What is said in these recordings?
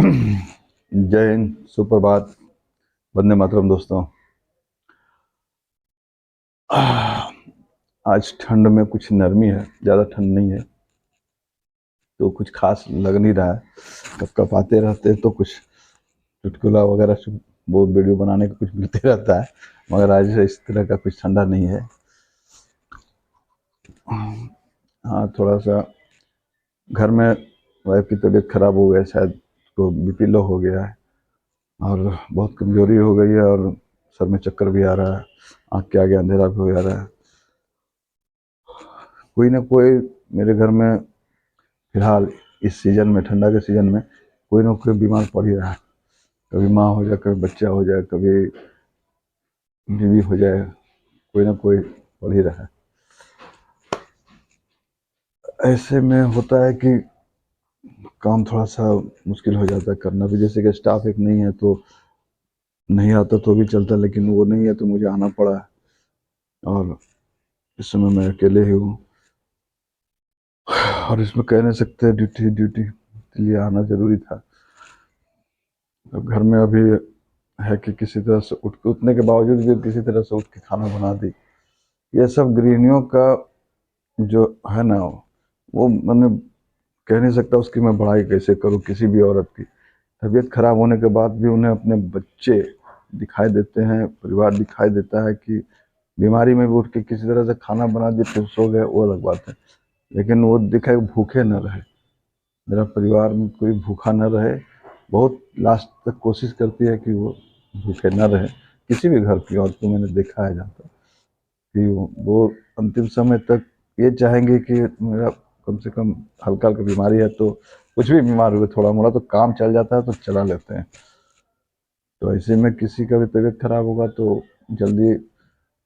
जय हिंद, सुप्रभात, वंदे मातरम दोस्तों। आज ठंड में कुछ नरमी है, ज़्यादा ठंड नहीं है, तो कुछ खास लग नहीं रहा है। कब कब आते रहते तो कुछ चुटकुला वगैरह से बहुत वीडियो बनाने को कुछ मिलते रहता है, मगर आज इस तरह का कुछ ठंडा नहीं है। हाँ, थोड़ा सा घर में वाइफ की तबीयत खराब हो गया, शायद उसको बीपी लो हो गया है और बहुत कमजोरी हो गई है और सर में चक्कर भी आ रहा है, आँख के आगे अंधेरा भी हो जा रहा है। कोई ना कोई मेरे घर में फिलहाल इस सीजन में, ठंडा के सीजन में, कोई ना कोई बीमार पड़ ही रहा है। कभी माँ हो जाए, कभी बच्चा हो जाए, कभी बीवी हो जाए, कोई ना कोई पड़ ही रहा है। ऐसे में होता है कि काम थोड़ा सा मुश्किल हो जाता है करना भी। जैसे कि स्टाफ एक नहीं है तो नहीं आता तो भी चलता, लेकिन वो नहीं है तो मुझे आना पड़ा और इस समय मैं अकेले ही हूँ और इसमें कह नहीं सकते, ड्यूटी ड्यूटी के लिए आना जरूरी था। अब घर में अभी है कि किसी तरह से उठने के बावजूद भी किसी तरह से उठ के खाना बना दी। ये सब गृहिणियों का जो है ना, वो मैंने कह नहीं सकता उसकी मैं बड़ाई कैसे करूं। किसी भी औरत की तबीयत खराब होने के बाद भी उन्हें अपने बच्चे दिखाई देते हैं, परिवार दिखाई देता है कि बीमारी में भी उठ के किसी तरह से खाना बना दिए फिर सो गए, वो अलग बात है। लेकिन वो दिखाए भूखे न रहे, मेरा परिवार में कोई भूखा न रहे। बहुत लास्ट तक कोशिश करती है कि वो भूखे न रहे। किसी भी घर की औरत को मैंने देखा है जहाँ तक कि वो अंतिम समय तक ये चाहेंगे कि मेरा कम से कम हल्का हल्का बीमारी है तो कुछ भी बीमार हुए थोड़ा मोड़ा तो काम चल जाता है तो चला लेते हैं। तो ऐसे में किसी का भी तबीयत खराब होगा तो जल्दी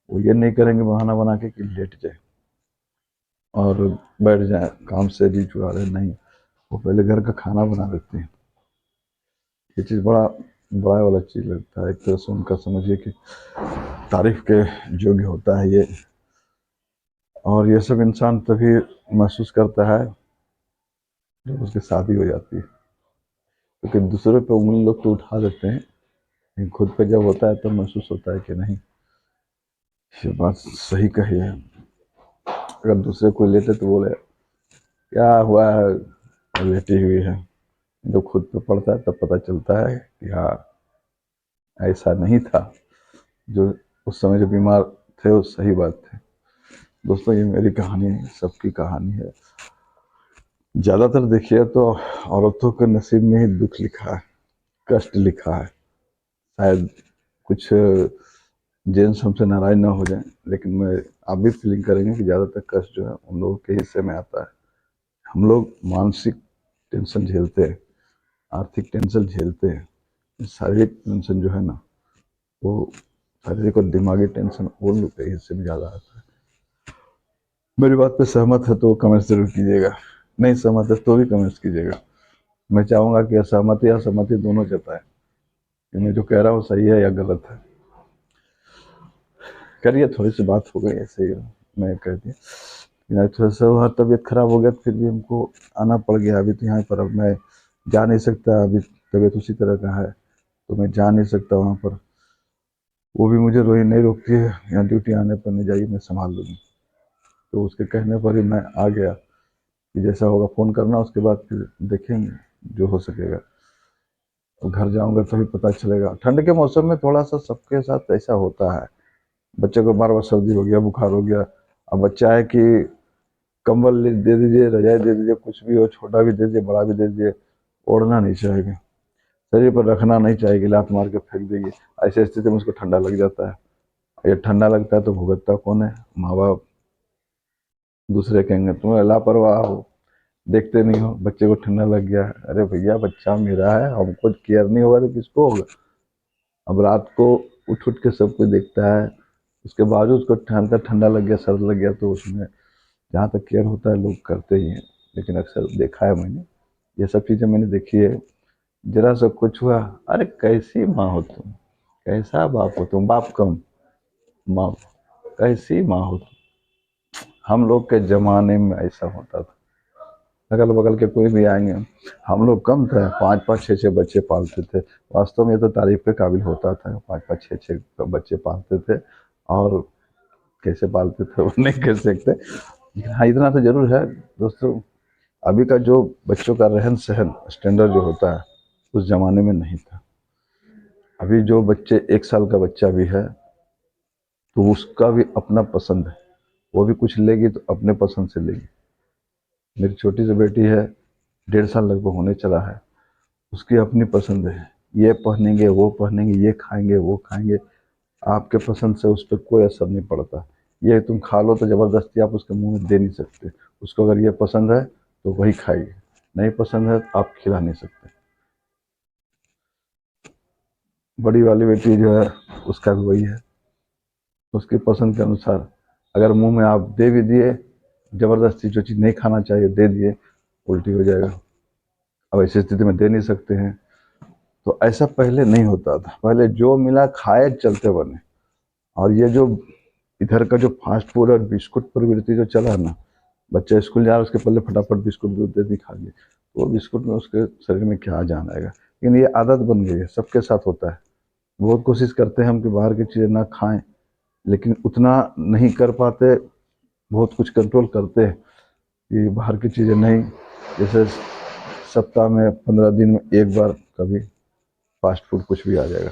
वो ये नहीं करेंगे बहाना बना के कि लेट जाए और बैठ जाए काम से भी छुड़ा रहे, नहीं, वो पहले घर का खाना बना देते हैं। ये चीज़ बड़ा बड़ा वाला चीज़ लगता है। एक तरह से उनका समझिए कि तारीफ के योग्य होता है ये। और ये सब इंसान तभी महसूस करता है जब उसकी शादी हो जाती है, क्योंकि दूसरों पे उंगली लोग तो उठा देते हैं, लेकिन खुद पे जब होता है तो महसूस होता है कि नहीं, ये बात सही कही है। अगर दूसरे को लेते तो बोले क्या हुआ है, लेटी हुई है। जब खुद पे पड़ता है तब पता चलता है कि हाँ, ऐसा नहीं था। जो उस समय जो बीमार थे वो सही बात थे। दोस्तों, ये मेरी कहानी है, सबकी कहानी है। ज़्यादातर देखिए तो औरतों के नसीब में ही दुख लिखा है, कष्ट लिखा है। शायद कुछ जेंट्स हमसे नाराज ना हो जाएं, लेकिन मैं आप भी फीलिंग करेंगे कि ज़्यादातर कष्ट जो है उन लोगों के हिस्से में आता है। हम लोग मानसिक टेंशन झेलते हैं, आर्थिक टेंशन झेलते हैं, शारीरिक टेंशन जो है ना, वो शारीरिक और दिमागी टेंशन उन लोग के हिस्से में ज़्यादा आता है। मेरी बात पे सहमत है तो कमेंट्स जरूर कीजिएगा, नहीं सहमत है तो भी कमेंट्स कीजिएगा। मैं चाहूँगा कि असहमति या सहमति दोनों जताएं कि मैं जो कह रहा हूँ सही है या गलत है। करिए, थोड़ी सी बात हो गई ऐसे ही, मैं कह दिया। थोड़ा सा वहाँ तबीयत खराब हो गया फिर भी हमको आना पड़ गया। अभी तो यहाँ पर अब मैं जा नहीं सकता, अभी तबीयत उसी तरह का है तो मैं जा नहीं सकता वहाँ पर। वो भी मुझे रोई नहीं रोकती है, यहाँ ड्यूटी आने पर नहीं जाइए मैं संभाल लूँगी, तो उसके कहने पर ही मैं आ गया कि जैसा होगा फ़ोन करना, उसके बाद फिर देखेंगे जो हो सकेगा। और घर जाऊँगा तभी पता चलेगा। ठंड के मौसम में थोड़ा सा सबके साथ ऐसा होता है, बच्चे को बार बार सर्दी हो गया, बुखार हो गया। अब बच्चा है कि कंबल दे दीजिए, रजाई दे दीजिए, कुछ भी हो, छोटा भी दे दीजिए, बड़ा भी दे दीजिए, ओढ़ना नहीं चाहेगा, शरीर पर रखना नहीं चाहेगी, लात मार के फेंक देगी। ऐसी स्थिति में उसको ठंडा लग जाता है। ये ठंडा लगता है तो भुगतता कौन है? माँ बाप। दूसरे कहेंगे तुम लापरवाह हो, देखते नहीं हो बच्चे को ठंडा लग गया। अरे भैया, बच्चा मेरा है, हमको केयर नहीं होगा तो किसको होगा? अब रात को उठ उठ के सब कुछ देखता है, उसके बावजूद उसको ठंडा ठंडा लग गया, सर्द लग गया, तो उसमें जहाँ तक केयर होता है लोग करते ही हैं। लेकिन अक्सर देखा है मैंने, ये सब चीज़ें मैंने देखी है। जरा सा कुछ हुआ, अरे कैसी माँ हो तुम, कैसा बाप हो तुम, बाप कम माँ, कैसी माँ हो तुम। हम लोग के जमाने में ऐसा होता था। अगल बगल के कोई भी आएंगे। हम लोग कम थे, 5-5 6-6 बच्चे पालते थे। वास्तव में ये तो तारीफ के काबिल होता था, 5-5 6-6 बच्चे पालते थे। और कैसे पालते थे वो नहीं कह सकते, लेकिन हाँ इतना तो जरूर है दोस्तों, अभी का जो बच्चों का रहन सहन स्टैंडर्ड जो होता है उस जमाने में नहीं था। अभी जो बच्चे 1 साल का बच्चा भी है तो उसका भी अपना पसंद है, वो भी कुछ लेगी तो अपने पसंद से लेगी। मेरी छोटी सी बेटी है, 1.5 साल लगभग होने चला है, उसकी अपनी पसंद है, ये पहनेंगे वो पहनेंगे, ये खाएंगे वो खाएंगे। आपके पसंद से उस पर कोई असर नहीं पड़ता। ये तुम खा लो तो ज़बरदस्ती आप उसके मुंह में दे नहीं सकते। उसको अगर ये पसंद है तो वही खाएगी, नहीं पसंद है तो आप खिला नहीं सकते। बड़ी वाली बेटी जो है उसका भी वही है, उसकी पसंद के अनुसार अगर मुंह में आप दे भी दिए, ज़बरदस्ती जो चीज़ नहीं खाना चाहिए दे दिए, उल्टी हो जाएगा। अब ऐसी स्थिति में दे नहीं सकते हैं। तो ऐसा पहले नहीं होता था, पहले जो मिला खाए चलते बने। और ये जो इधर का जो फास्ट फूड और बिस्कुट प्रवृत्ति जो चला है ना, बच्चा स्कूल जा रहा है उसके पहले फटाफट बिस्कुट दूध दे दी खा लिए, तो वो बिस्कुट में उसके शरीर में क्या जान आएगा। लेकिन ये आदत बन गई है, सबके साथ होता है। बहुत कोशिश करते हैं हम कि बाहर की चीज़ें ना खाएं, लेकिन उतना नहीं कर पाते। बहुत कुछ कंट्रोल करते हैं कि बाहर की चीज़ें नहीं, जैसे सप्ताह में 15 दिन में एक बार कभी फास्ट फूड कुछ भी आ जाएगा।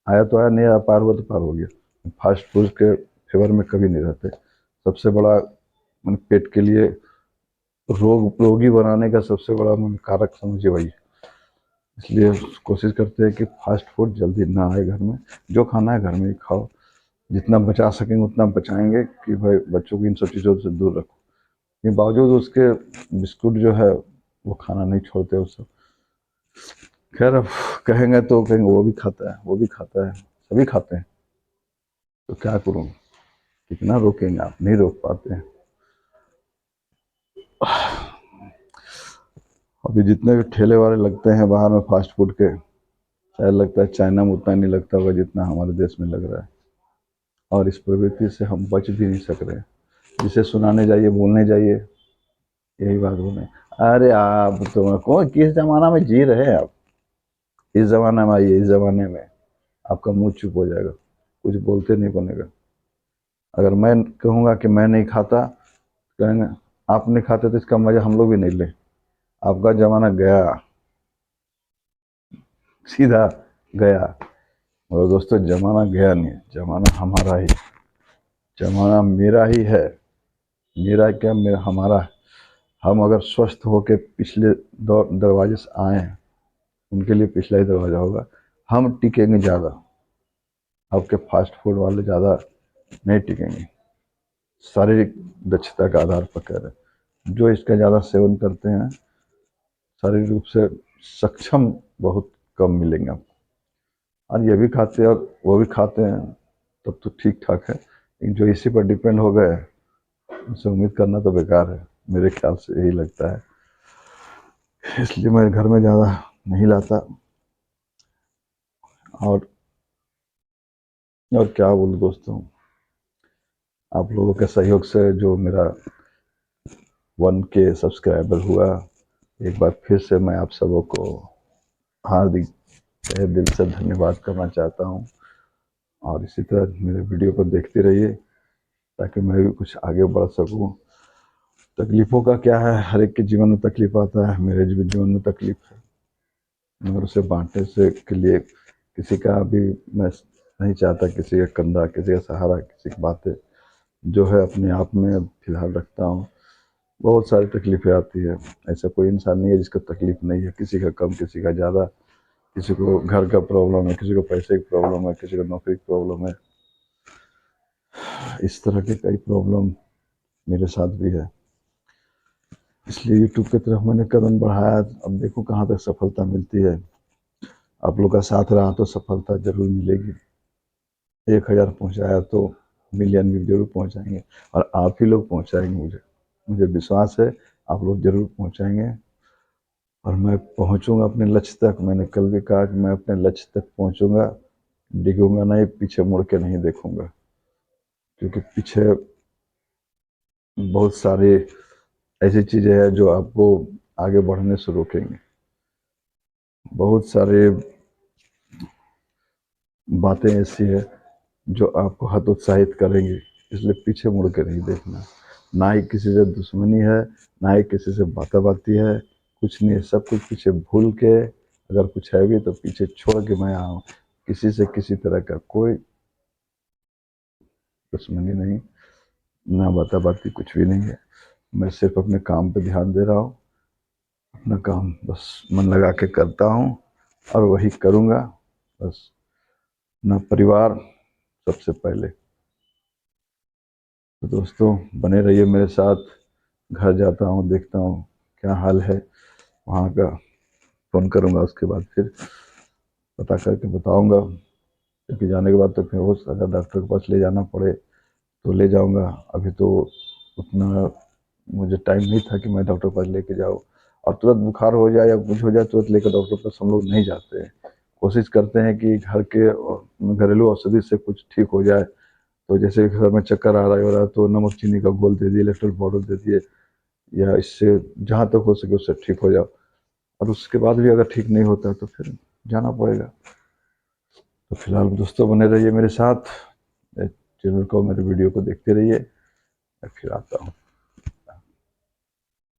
आया तो आया, नहीं आ पार हुआ तो पार हो गया। फास्ट फूड के फेवर में कभी नहीं रहते। सबसे बड़ा मन पेट के लिए रोगी बनाने का सबसे बड़ा मन कारक समझिए वही। इसलिए कोशिश करते हैं कि फास्ट फूड जल्दी ना आए घर में। जो खाना है घर में ही खाओ, जितना बचा सकेंगे उतना बचाएंगे कि भाई बच्चों को इन सब चीज़ों से दूर रखो। ये बावजूद उसके बिस्कुट जो है वो खाना नहीं छोड़ते वो सब। खैर अब कहेंगे तो कहेंगे वो भी खाता है वो भी खाता है, सभी खाते हैं, तो क्या करूँ, कितना रोकेंगे, आप नहीं रोक पाते हैं। अभी जितने भी ठेले वाले लगते हैं बाहर में फास्ट फूड के, शायद लगता है चाइना में उतना नहीं लगता होगा जितना हमारे देश में लग रहा है। और इस प्रवृत्ति से हम बच भी नहीं सक रहे। जिसे सुनाने जाइए बोलने जाइए यही बात बोले, अरे आप तो कौन किस जमाना में जी रहे हैं आप, इस जमाने में आइए, इस जमाने में आपका मुंह चुप हो जाएगा, कुछ बोलते नहीं बनेगा। अगर मैं कहूँगा कि मैं नहीं खाता, कहेंगे आप नहीं खाते तो इसका मजा हम लोग भी नहीं ले, आपका जमाना गया, सीधा गया। और दोस्तों जमाना गया नहीं, जमाना हमारा ही, जमाना मेरा ही है। मेरा क्या, मेरा हमारा है। हम अगर स्वस्थ होके पिछले दरवाजे से आए हैं, उनके लिए पिछला ही दरवाजा होगा। हम टिकेंगे ज़्यादा, आपके फास्ट फूड वाले ज़्यादा नहीं टिकेंगे। शारीरिक दक्षता के आधार पर कह रहे हैं, जो इसका ज़्यादा सेवन करते हैं शारीरिक रूप से सक्षम बहुत कम मिलेंगे आपको। और ये भी खाते हैं और वो भी खाते हैं तब तो ठीक ठाक है, लेकिन जो इसी पर डिपेंड हो गए उनसे उम्मीद करना तो बेकार है, मेरे ख्याल से यही लगता है। इसलिए मैं घर में ज़्यादा नहीं लाता। और क्या बोलूं दोस्तों, आप लोगों के सहयोग से जो मेरा 1K सब्सक्राइबर हुआ, एक बार फिर से मैं आप सबों को हार्दिक तहे दिल से धन्यवाद करना चाहता हूँ। और इसी तरह मेरे वीडियो को देखते रहिए ताकि मैं भी कुछ आगे बढ़ सकूँ। तकलीफ़ों का क्या है, हर एक के जीवन में तकलीफ आता है, मेरे भी जीवन में तकलीफ है, मगर उसे बांटने से के लिए किसी का भी मैं नहीं चाहता, किसी का कंधा, किसी का सहारा, किसी की बातें जो है अपने आप में फिलहाल रखता हूँ। बहुत सारी तकलीफें आती है, ऐसा कोई इंसान नहीं है जिसको तकलीफ नहीं है, किसी का कम किसी का ज़्यादा, किसी को घर का प्रॉब्लम है, किसी को पैसे की प्रॉब्लम है, किसी को नौकरी की प्रॉब्लम है। इस तरह के कई प्रॉब्लम मेरे साथ भी है। इसलिए यूट्यूब की तरफ मैंने कदम बढ़ाया, अब देखो कहाँ तक सफलता मिलती है। आप लोग का साथ रहा तो सफलता जरूर मिलेगी। 1,000 पहुँचाया तो मिलियन भी जरूर पहुँचाएंगे, और आप ही लोग पहुँचाएंगे, मुझे विश्वास है आप लोग जरूर पहुँचाएंगे। और मैं पहुँचूंगा अपने लक्ष्य तक। मैंने कल भी कहा कि मैं अपने लक्ष्य तक पहुँचूंगा, डिगूंगा नहीं, पीछे मुड़ के नहीं देखूंगा, क्योंकि पीछे बहुत सारे ऐसी चीज़ें हैं जो आपको आगे बढ़ने से रोकेंगे। बहुत सारे बातें ऐसी है जो आपको हतोत्साहित करेंगी, इसलिए पीछे मुड़ के नहीं देखना। ना ही किसी से दुश्मनी है, ना ही किसी से बाताबाती है, कुछ नहीं है। सब कुछ पीछे भूल के, अगर कुछ है भी तो पीछे छोड़ के मैं आऊँ। किसी से किसी तरह का कोई दुश्मनी नहीं, ना बाताबाती, कुछ भी नहीं है। मैं सिर्फ अपने काम पे ध्यान दे रहा हूँ, अपना काम बस मन लगा के करता हूँ और वही करूँगा बस। अपना परिवार सबसे पहले। तो दोस्तों बने रहिए मेरे साथ। घर जाता हूँ, देखता हूँ क्या हाल है वहाँ का, फ़ोन करूँगा, उसके बाद फिर पता करके बताऊँगा। क्योंकि जाने के बाद तो फिर हो, अगर डॉक्टर के पास ले जाना पड़े तो ले जाऊँगा। अभी तो उतना मुझे टाइम नहीं था कि मैं डॉक्टर के पास लेके जाऊँ। और तुरंत बुखार हो जाए या कुछ हो जाए तुरंत लेकर डॉक्टर के पास हम लोग नहीं जाते हैं। कोशिश करते हैं कि घर के घरेलू औषधि से कुछ ठीक हो जाए। तो जैसे घर में चक्कर आ रहा है हो रहा है तो नमक चीनी का घोल दे दिए, इलेक्ट्रोल पाउडर दे दिए, या इससे जहाँ तक हो सके उससे ठीक हो जाओ। और उसके बाद भी अगर ठीक नहीं होता तो फिर जाना पड़ेगा। तो फिलहाल दोस्तों बने रहिए मेरे साथ, चैनल को, मेरे वीडियो को देखते रहिए। मैं फिर आता हूँ।